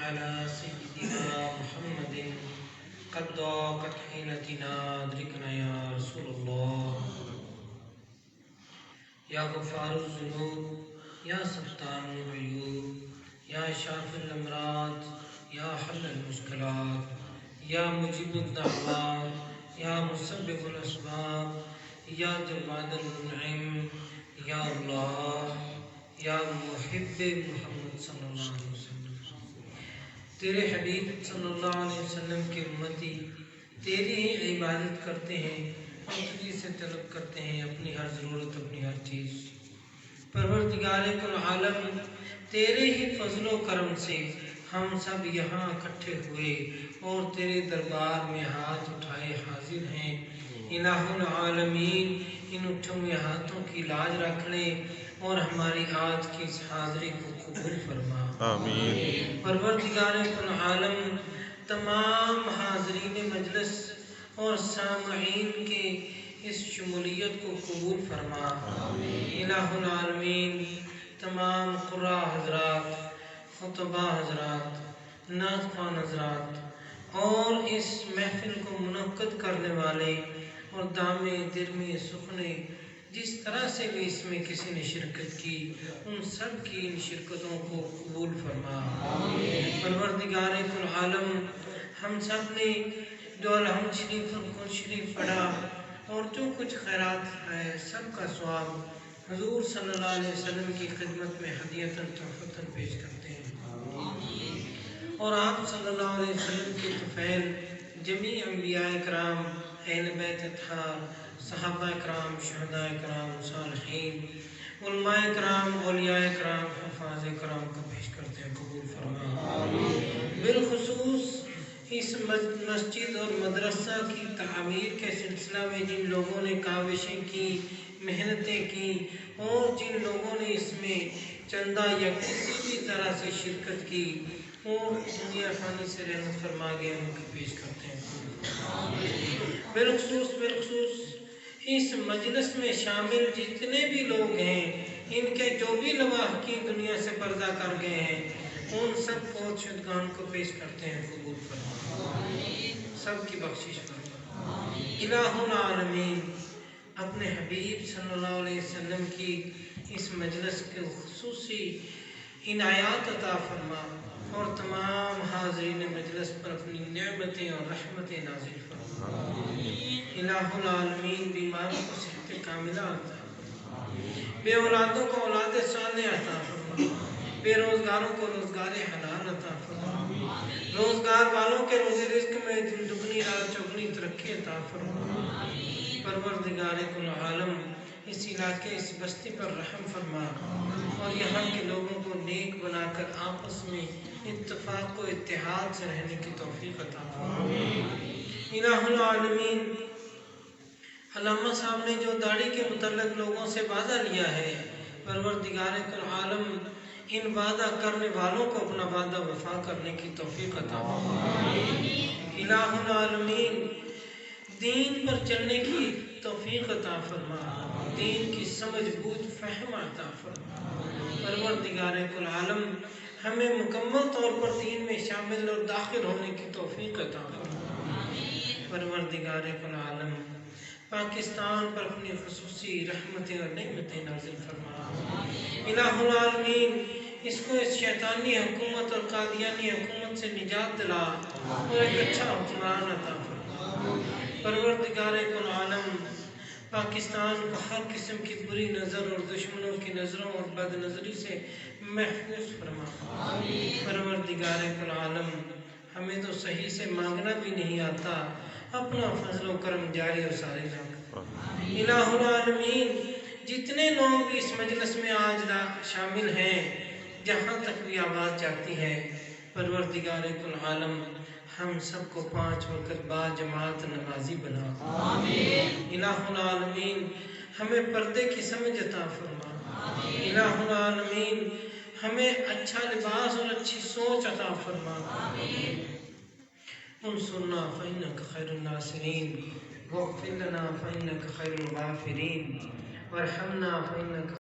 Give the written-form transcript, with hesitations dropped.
على سيدنا محمد قد ضاقت حيلتنا أدركنا يا رسول الله. يا غفار الذنوب يا ستار العيوب يا شافي الأمراض يا حل المشكلات يا مجيب الدعوات يا مسبب الأسباب يا جواد المنعم یا اللہ یا محب محمد صلی اللہ علیہ وسلم، تیرے حبیب صلی اللہ علیہ وسلم کے امتی تیری ہی عبادت کرتے ہیں اور تجھی سے طلب کرتے ہیں اپنی ہر ضرورت، اپنی ہر چیز۔ پروردگار کل عالم، تیرے ہی فضل و کرم سے ہم سب یہاں اکٹھے ہوئے اور تیرے دربار میں ہاتھ اٹھائے حاضر ہیں۔ الہ العالمین، ان اٹھے ہوئے ہاتھوں کی لاج رکھ لے اور ہماری آج کی اس حاضری کو قبول فرما، آمین۔ پروردگار کل عالم، تمام حاضرین مجلس اور سامعین کے اس شمولیت کو قبول فرما، آمین۔ الہ العالمین، تمام قراء حضرات، خطبہ حضرات، نعت خوان حضرات اور اس محفل کو منعقد کرنے والے اور دامے درمے سخنے جس طرح سے بھی اس میں کسی نے شرکت کی، ان سب کی ان شرکتوں کو قبول فرما، آمین۔ پروردگار کل عالم، ہم سب نے جو الحمد شریف اور قرآن شریف پڑھا اور جو کچھ خیرات ہے سب کا ثواب حضور صلی اللہ علیہ وسلم کی خدمت میں ہدیۃً تحفۃً پیش کرتے ہیں، اور آپ صلی اللہ علیہ وسلم کے طفیل جمیع انبیاء کرام، اہل بیت اطہار، صحابہ کرام، شہداء کرام، صالحین، علماء کرام، اولیاء کرام، حفاظ کرام کو پیش کرتے ہیں، قبول فرما، بالخصوص اس مسجد اور مدرسہ کی تعمیر کے سلسلہ میں جن لوگوں نے کاوشیں کی، محنتیں کی اور جن لوگوں نے اس میں چندہ یا کسی بھی طرح سے شرکت کی اور دنیا فانی سے رحمت فرما گئے، ان کو پیش کرتے ہیں۔ بالخصوص اس مجلس میں شامل جتنے بھی لوگ ہیں، ان کے جو بھی لواحقین دنیا سے پردہ کر گئے ہیں، ان سب فوت شدگان کو پیش کرتے ہیں، قبول فرما، سب کی بخشش فرما۔ الہ العالمین، اپنے حبیب صلی اللہ علیہ وسلم کی اس مجلس کے خصوصی عنایات عطا فرما اور تمام حاضرین مجلس پر اپنی نعمتیں اور رحمتیں نازل فرما۔ الہ العالمین، بیماروں کو صحت کاملہ عطا فرما، بے اولادوں کو اولاد صالحہ عطا فرما، بے روزگاروں کو روزگار حلال عطا فرما، روزگار والوں کے روزی رزق میں دگنی رات چوگنی ترقی عطا فرما۔ پروردگار کل عالم، اس علاقے، اس بستی پر رحم فرما اور یہاں کے لوگوں کو نیک بنا کر آپس میں اتفاق و اتحاد سے رہنے کی توفیق عطا فرما۔ الہ العالمین، علامہ صاحب نے جو داڑھی کے متعلق لوگوں سے وعدہ لیا ہے، پروردگار کل عالم ان وعدہ کرنے والوں کو اپنا وعدہ وفا کرنے کی توفیق عطا فرما۔ الہ العالمین، دین پر چلنے کی توفیق عطا فرما، دین کی سمجھ بوجھ فہم عطا فرما۔ پروردگار کل عالم، ہمیں مکمل طور پر دین میں شامل اور داخل ہونے کی توفیق عطا فرما۔ پروردگار کل عالم، پاکستان پر اپنی خصوصی رحمتیں اور نعمتیں نازل فرما۔ الہ العالمین، اس کو اس شیطانی حکومت اور قادیانی حکومت سے نجات دلا اور ایک اچھا حکمران عطا فرما۔ پروردگار کل عالم، پاکستان کو ہر قسم کی بری نظر اور دشمنوں کی نظروں اور بد نظری سے محفوظ فرما۔ پروردگار کل عالم، ہمیں تو صحیح سے مانگنا بھی نہیں آتا، اپنا فضل و کرم جاری و ساری رکھ۔ الہ العالمین، جتنے لوگ بھی اس مجلس میں آج شامل ہیں، جہاں تک بھی آواز جاتی ہے، پروردگار کل عالم ہم سب کو 5 وقت با جماعت نمازی بنا۔ الہ العالمین، ہمیں پردے کی سمجھ عطا فرما۔ الہ العالمین، ہمیں اچھا لباس اور اچھی سوچ عطا فرما۔ انصرنا فإنک خیر الناصرین، واغفر لنا فإنک خیر الغافرین، وارحمنا فإنک